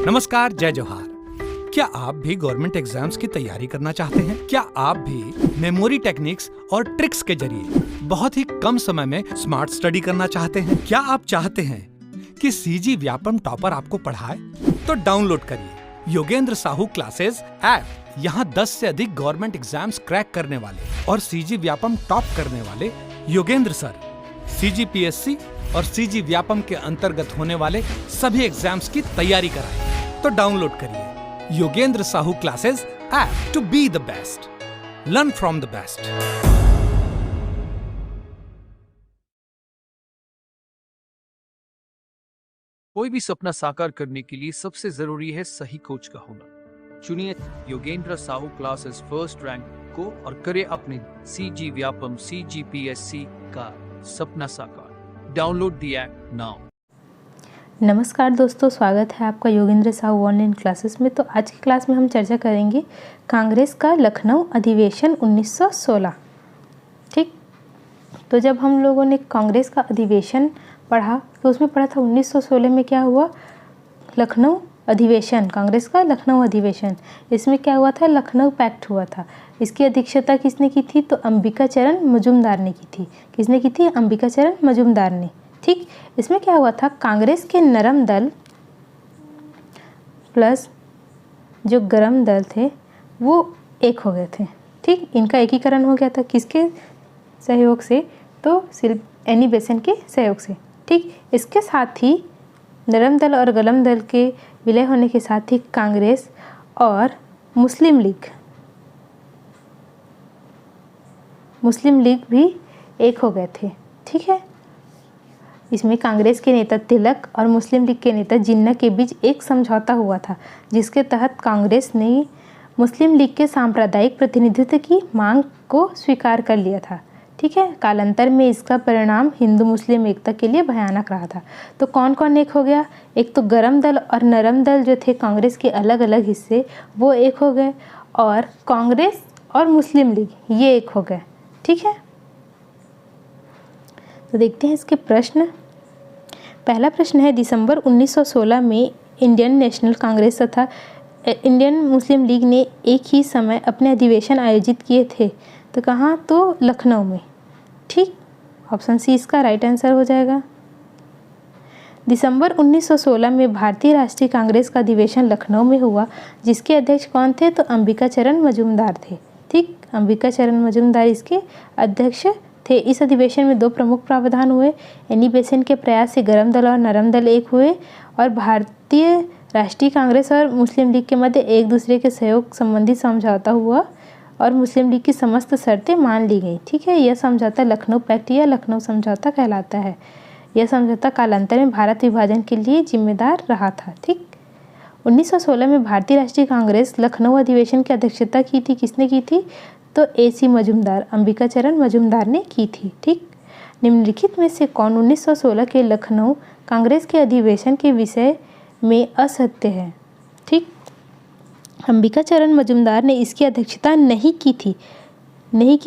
नमस्कार, जय जोहार। क्या आप भी गवर्नमेंट एग्जाम्स की तैयारी करना चाहते हैं? क्या आप भी मेमोरी टेक्निक्स और ट्रिक्स के जरिए बहुत ही कम समय में स्मार्ट स्टडी करना चाहते हैं? क्या आप चाहते हैं कि सीजी व्यापम टॉपर आपको पढ़ाए? तो डाउनलोड करिए योगेंद्र साहू क्लासेस ऐप। यहाँ 10 से अधिक गवर्नमेंट एग्जाम्स क्रैक करने वाले और सीजी व्यापम टॉप करने वाले योगेंद्र सर CGPSC और सीजी व्यापम के अंतर्गत होने वाले सभी एग्जाम्स की तैयारी कराएं। तो डाउनलोड करिए Yogendra Sahu classes app to be the best, learn from the best. कोई भी सपना साकार करने के लिए सबसे जरूरी है सही कोच का होना। चुनिए Yogendra Sahu classes first rank को और करे अपने सीजी व्यापम CGPSC का सपना साकार। Download the app now. नमस्कार दोस्तों, स्वागत है आपका योगेंद्र साहू ऑनलाइन क्लासेस में। तो आज की क्लास में हम चर्चा करेंगे कांग्रेस का लखनऊ अधिवेशन 1916। ठीक, तो जब हम लोगों ने कांग्रेस का अधिवेशन पढ़ा तो उसमें पढ़ा था 1916 में क्या हुआ, लखनऊ अधिवेशन, कांग्रेस का लखनऊ अधिवेशन। इसमें क्या हुआ था, लखनऊ पैक्ट हुआ था। इसकी अध्यक्षता किसने की थी, तो अंबिका चरण मजूमदार ने की थी। किसने की थी, अंबिका चरण मजूमदार ने। ठीक, इसमें क्या हुआ था, कांग्रेस के नरम दल प्लस जो गरम दल थे वो एक हो गए थे। ठीक, इनका एकीकरण हो गया था किसके सहयोग से, तो एनी बेसेंट के सहयोग से। ठीक, इसके साथ ही नरम दल और गरम दल के विलय होने के साथ ही कांग्रेस और मुस्लिम लीग भी एक हो गए थे। ठीक है, इसमें कांग्रेस के नेता तिलक और मुस्लिम लीग के नेता जिन्ना के बीच एक समझौता हुआ था, जिसके तहत कांग्रेस ने मुस्लिम लीग के सांप्रदायिक प्रतिनिधित्व की मांग को स्वीकार कर लिया था। ठीक है, कालांतर में इसका परिणाम हिंदू मुस्लिम एकता के लिए भयानक रहा था। तो कौन कौन एक हो गया, एक तो गरम दल और नरम दल जो थे कांग्रेस के अलग अलग हिस्से, वो एक हो गए, और कांग्रेस और मुस्लिम लीग ये एक हो गए। ठीक है, तो देखते हैं इसके प्रश्न। पहला प्रश्न है, दिसंबर 1916 में इंडियन नेशनल कांग्रेस तथा इंडियन मुस्लिम लीग ने एक ही समय अपने अधिवेशन आयोजित किए थे। तो कहाँ, तो लखनऊ में। ठीक, ऑप्शन सी इसका राइट आंसर हो जाएगा। दिसंबर 1916 में भारतीय राष्ट्रीय कांग्रेस का अधिवेशन लखनऊ में हुआ, जिसके अध्यक्ष कौन थे, तो अंबिका चरण मजूमदार थे। ठीक, अंबिका चरण मजूमदार इसके अध्यक्ष थे। इस अधिवेशन में दो प्रमुख प्रावधान हुए। एनी बेसेंट के प्रयास से गरम दल और नरम दल एक हुए और भारतीय राष्ट्रीय कांग्रेस और मुस्लिम लीग के मध्य एक दूसरे के सहयोग संबंधी समझौता हुआ और मुस्लिम लीग की समस्त शर्तें मान ली गई। ठीक है, यह समझौता लखनऊ पैक्ट या लखनऊ समझौता कहलाता है। यह समझौता कालांतर में भारत विभाजन के लिए जिम्मेदार रहा था। ठीक, 1916 में भारतीय राष्ट्रीय कांग्रेस लखनऊ अधिवेशन की अध्यक्षता की थी। किसने की थी, तो AC मजूमदार, अंबिका चरण मजूमदार ने की थी। ठीक, निम्नलिखित में से कौन 1916 के लखनऊ कांग्रेस के अधिवेशन के विषय में असत्य है। ठीक, अंबिका चरण मजूमदार ने इसकी अध्यक्षता नहीं की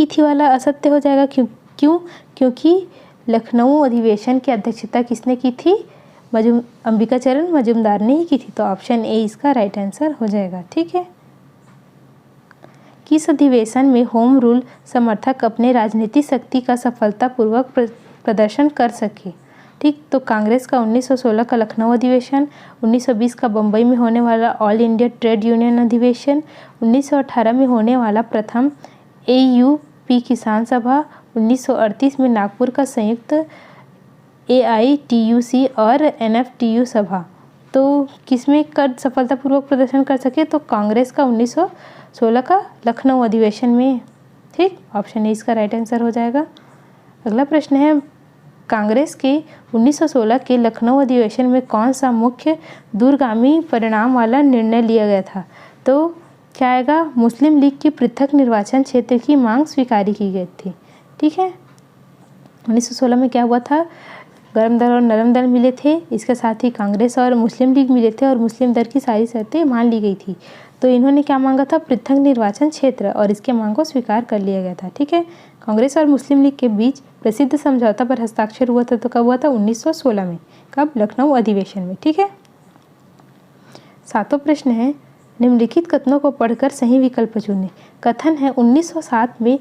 थी वाला असत्य हो जाएगा। क्यों, क्योंकि लखनऊ अधिवेशन की अध्यक्षता किसने की थी, अंबिका चरण मजूमदार ने ही की थी। तो ऑप्शन ए इसका राइट आंसर हो जाएगा। ठीक है, किस अधिवेशन में होम रूल समर्थक अपने राजनीतिक शक्ति का सफलतापूर्वक प्रदर्शन कर सके। ठीक, तो कांग्रेस का 1916 का लखनऊ अधिवेशन, 1920 का बम्बई में होने वाला ऑल इंडिया ट्रेड यूनियन अधिवेशन, 1918 में होने वाला प्रथम AUP किसान सभा, 1938 में नागपुर का संयुक्त AITUC और NFTU सभा। तो किसमें कर सफलतापूर्वक प्रदर्शन कर सके, तो कांग्रेस का 1916 का लखनऊ अधिवेशन में। ठीक, ऑप्शन ए इसका राइट आंसर हो जाएगा। अगला प्रश्न है, कांग्रेस के 1916 के लखनऊ अधिवेशन में कौन सा मुख्य दूरगामी परिणाम वाला निर्णय लिया गया था। तो क्या आएगा, मुस्लिम लीग की पृथक निर्वाचन क्षेत्र की मांग स्वीकार की गई थी। ठीक है, 1916 में क्या हुआ था, गरम दल और नरम दल मिले थे, इसके साथ ही कांग्रेस और मुस्लिम लीग मिले थे और मुस्लिम दल की सारी शर्तें मान ली गई थी। तो इन्होंने क्या मांगा था, पृथक निर्वाचन क्षेत्र, और इसके मांग को स्वीकार कर लिया गया था। ठीक है, कांग्रेस और मुस्लिम लीग के बीच प्रसिद्ध समझौता पर हस्ताक्षर हुआ था। तो कब हुआ था, 1916 में। कब, लखनऊ अधिवेशन में। ठीक है, सातों प्रश्न है, निम्नलिखित कथनों को पढ़कर सही विकल्प चुनें। कथन है 1907 में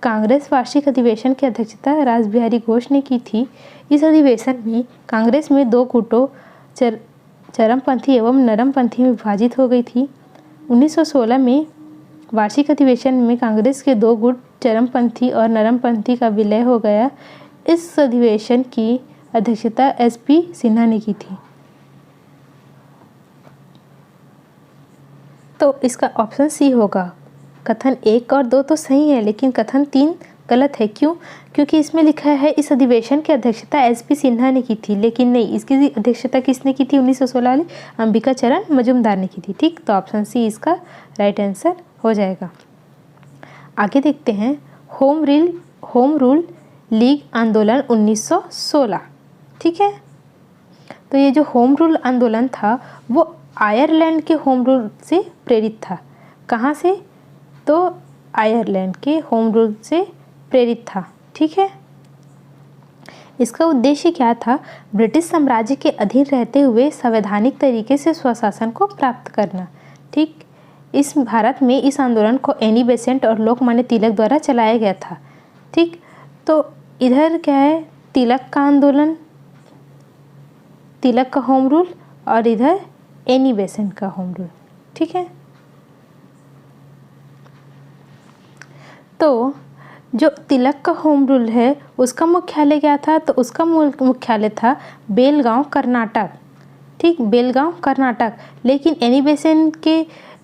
कांग्रेस वार्षिक अधिवेशन की अध्यक्षता रासबिहारी घोष ने की थी। इस अधिवेशन में कांग्रेस में दो गुटों चरमपंथी एवं नरमपंथी में विभाजित हो गई थी। 1916 में वार्षिक अधिवेशन में कांग्रेस के दो गुट चरमपंथी और नरमपंथी का विलय हो गया। इस अधिवेशन की अध्यक्षता एसपी सिन्हा ने की थी। तो इसका ऑप्शन सी होगा। कथन 1 और 2 तो सही है, लेकिन कथन 3 गलत है। क्यों? क्योंकि इसमें लिखा है इस अधिवेशन की अध्यक्षता एसपी सिन्हा ने की थी, लेकिन नहीं, इसकी अध्यक्षता किसने की थी? 1916 वाली अंबिका चरण मजूमदार ने की थी। ठीक, तो ऑप्शन सी इसका राइट आंसर हो जाएगा। आगे देखते हैं होम रूल लीग आंदोलन 1916। ठीक है, तो ये जो होम रूल आंदोलन था वो आयरलैंड के होम रूल से प्रेरित था। कहाँ से? तो आयरलैंड के होम रूल से प्रेरित था। ठीक है, इसका उद्देश्य क्या था? ब्रिटिश साम्राज्य के अधीन रहते हुए संवैधानिक तरीके से स्वशासन को प्राप्त करना। ठीक, इस भारत में इस आंदोलन को एनी बेसेंट और लोकमान्य तिलक द्वारा चलाया गया था। ठीक, तो इधर क्या है? तिलक का आंदोलन, तिलक का होम रूल, और इधर एनी बेसेंट का होम रूल। ठीक है, तो जो तिलक का होम रूल है उसका मुख्यालय क्या था? तो उसका मुख्यालय था बेलगांव, कर्नाटक। ठीक, बेलगांव, कर्नाटक। लेकिन एनी बेसेंट के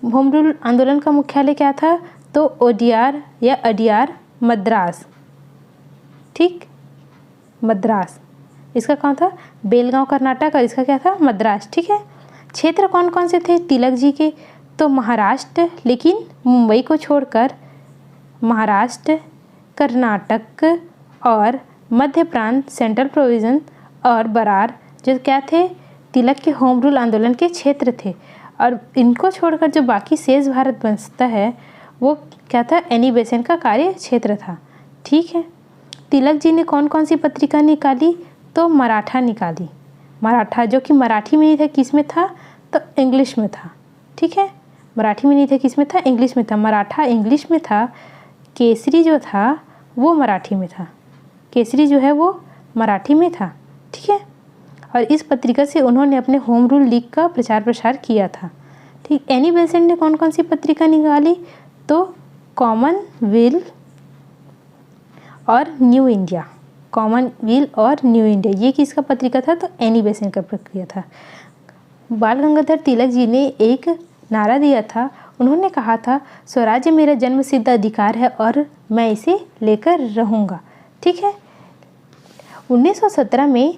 होम रूल आंदोलन का मुख्यालय क्या था? तो ओडियार या अडियार, मद्रास। ठीक, मद्रास। इसका कौन था? बेलगांव, कर्नाटक, और इसका क्या था? मद्रास। ठीक है, क्षेत्र कौन कौन से थे तिलक जी के? तो महाराष्ट्र, लेकिन मुंबई को छोड़कर महाराष्ट्र, कर्नाटक और मध्य प्रांत, सेंट्रल प्रोविजन और बरार जो क्या थे? तिलक के होम रूल आंदोलन के क्षेत्र थे। और इनको छोड़कर जो बाकी शेष भारत बचता है वो क्या था? एनी बेसेंट का कार्य क्षेत्र था। ठीक है, तिलक जी ने कौन कौन सी पत्रिका निकाली? तो मराठा निकाली। मराठा जो कि मराठी में नहीं था, किस में था? तो इंग्लिश में था। ठीक है, मराठी में नहीं था, किस में था? इंग्लिश में था। मराठा इंग्लिश में था, केसरी जो था वो मराठी में था। केसरी जो है वो मराठी में था। ठीक है, और इस पत्रिका से उन्होंने अपने होम रूल लीग का प्रचार प्रसार किया था। ठीक, एनी बेसेंट ने कौन कौन सी पत्रिका निकाली? तो कॉमनवेल और न्यू इंडिया। कॉमनवेल और न्यू इंडिया, ये किसका पत्रिका था? तो एनी बेसेंट का प्रक्रिया था। बाल गंगाधर तिलक जी ने एक नारा दिया था। उन्होंने कहा था, स्वराज्य मेरा जन्मसिद्ध अधिकार है और मैं इसे लेकर रहूँगा। ठीक है, 1917 में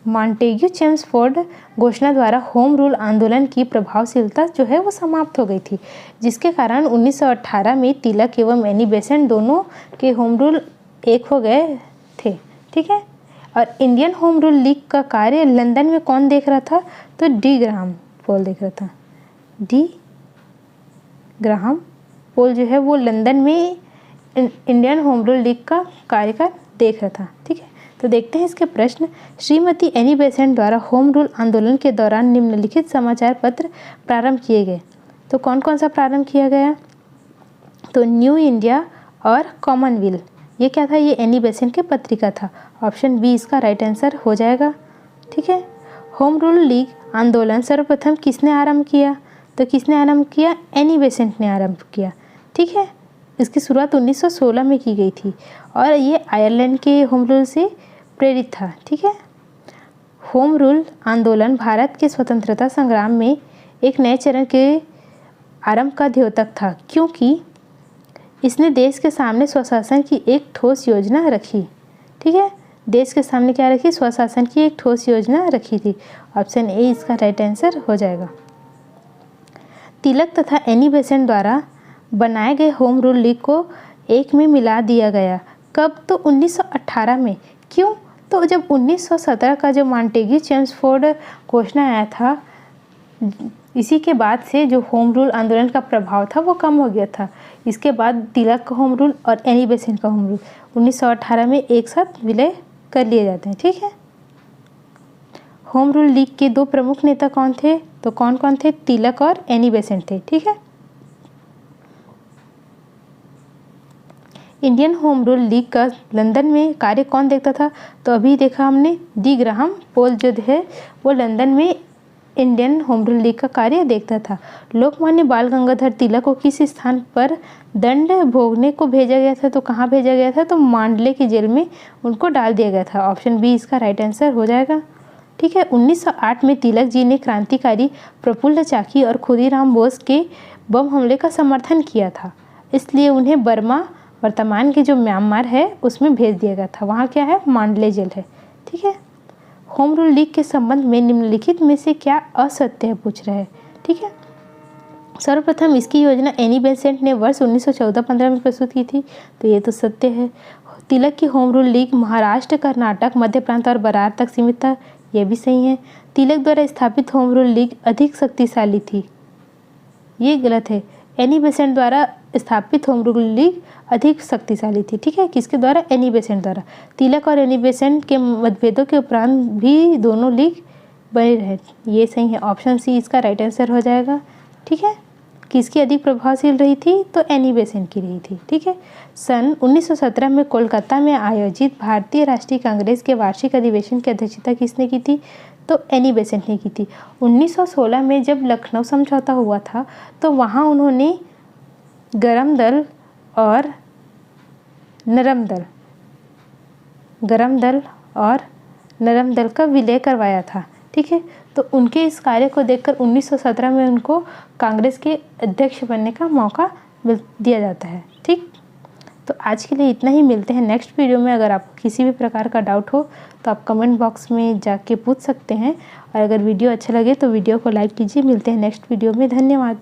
मॉन्टेग्यू चेम्सफोर्ड घोषणा द्वारा होम रूल आंदोलन की प्रभावशीलता जो है वो समाप्त हो गई थी, जिसके कारण 1918 में तिलक एवं एनी बेसेंट दोनों के होम रूल एक हो गए थे। ठीक है, और इंडियन होम रूल लीग का कार्य लंदन में कौन देख रहा था? तो डी ग्राहम पोल देख रहा था। डी ग्राहम पोल जो है वो लंदन में इंडियन होम रूल लीग का कार्यकाल देख रहा था। ठीक है, तो देखते हैं इसके प्रश्न। श्रीमती एनी बेसेंट द्वारा होम रूल आंदोलन के दौरान निम्नलिखित समाचार पत्र प्रारंभ किए गए। तो कौन कौन सा प्रारंभ किया गया? तो न्यू इंडिया और कॉमनवेल, ये क्या था? ये एनी बेसेंट के पत्रिका था। ऑप्शन बी इसका राइट आंसर हो जाएगा। ठीक है, होम रूल लीग आंदोलन सर्वप्रथम किसने आरंभ किया? तो किसने आरंभ किया? एनी बेसेंट ने आरंभ किया। ठीक है, इसकी शुरुआत 1916 में की गई थी और ये आयरलैंड के होम रूल से प्रेरित था। ठीक है, होम रूल आंदोलन भारत के स्वतंत्रता संग्राम में एक नए चरण के आरंभ का द्योतक था, क्योंकि इसने देश के सामने स्वशासन की एक ठोस योजना रखी। ठीक है, देश के सामने क्या रखी? स्वशासन की एक ठोस योजना रखी थी। ऑप्शन ए इसका राइट आंसर हो जाएगा। तिलक तथा एनी बेसेंट द्वारा बनाए गए होम रूल लीग को एक में मिला दिया गया। कब? तो 1918 में। क्यों? तो जब 1917 का जो मॉन्टेग्यू चेम्सफोर्ड घोषणा आया था, इसी के बाद से जो होम रूल आंदोलन का प्रभाव था वो कम हो गया था। इसके बाद तिलक का होम रूल और एनी बेसेंट का होम रूल 1918 में एक साथ विलय कर लिए जाते हैं। ठीक है, होम रूल लीग के दो प्रमुख नेता कौन थे? तो कौन कौन थे? तिलक और एनी बेसेंट थे। ठीक है। इंडियन होम रूल लीग का लंदन में कार्य कौन देखता था? तो अभी देखा हमने, डी ग्राहम पोल जो है वो लंदन में इंडियन होम रूल लीग का कार्य देखता था। लोकमान्य बाल गंगाधर तिलक को किस स्थान पर दंड भोगने को भेजा गया था? तो कहाँ भेजा गया था? तो मांडले की जेल में उनको डाल दिया गया था। ऑप्शन बी इसका राइट आंसर हो जाएगा। ठीक है। 1908 में तिलक जी ने क्रांतिकारी प्रफुल्ल चाकी और खुदीराम बोस के बम हमले का समर्थन किया था, इसलिए उन्हें बर्मा, वर्तमान के जो म्यांमार है, उसमें भेज दिया गया था। वहाँ क्या है? मांडले जेल है। ठीक है। होम रूल लीग के संबंध में निम्नलिखित में से क्या असत्य है पूछ रहे हैं। ठीक है। सर्वप्रथम इसकी योजना एनी बेसेंट ने वर्ष 1914-15 में प्रस्तुत की थी, तो ये तो सत्य है। तिलक की home rule league Maharashtra, Karnataka, Madhya Prant और बरार तक सीमित था, ये भी सही है। तिलक द्वारा स्थापित होम रूल लीग अधिक शक्तिशाली थी, ये गलत है। एनी बेसेंट द्वारा स्थापित होम रूल लीग अधिक शक्तिशाली थी। ठीक है। किसके द्वारा? एनी बेसेंट द्वारा। तिलक और एनी बेसेंट के मतभेदों के उपरांत भी दोनों लीग बने रहे, ये सही है। ऑप्शन सी इसका राइट आंसर हो जाएगा। ठीक है। किसकी अधिक प्रभावशील रही थी? तो एनी बेसेंट की रही थी। ठीक है। सन 1917 में कोलकाता में आयोजित भारतीय राष्ट्रीय कांग्रेस के वार्षिक अधिवेशन की अध्यक्षता किसने की थी? तो एनी बेसेंट ने की थी। 1916 में जब लखनऊ समझौता हुआ था, तो वहाँ उन्होंने गरम दल और नरम दल, गरम दल और नरम दल का विलय करवाया था। ठीक है। तो उनके इस कार्य को देखकर 1917 में उनको कांग्रेस के अध्यक्ष बनने का मौका दिया जाता है। ठीक। तो आज के लिए इतना ही। मिलते हैं नेक्स्ट वीडियो में। अगर आपको किसी भी प्रकार का डाउट हो तो आप कमेंट बॉक्स में जाके पूछ सकते हैं, और अगर वीडियो अच्छा लगे तो वीडियो को लाइक कीजिए। मिलते हैं नेक्स्ट वीडियो में। धन्यवाद।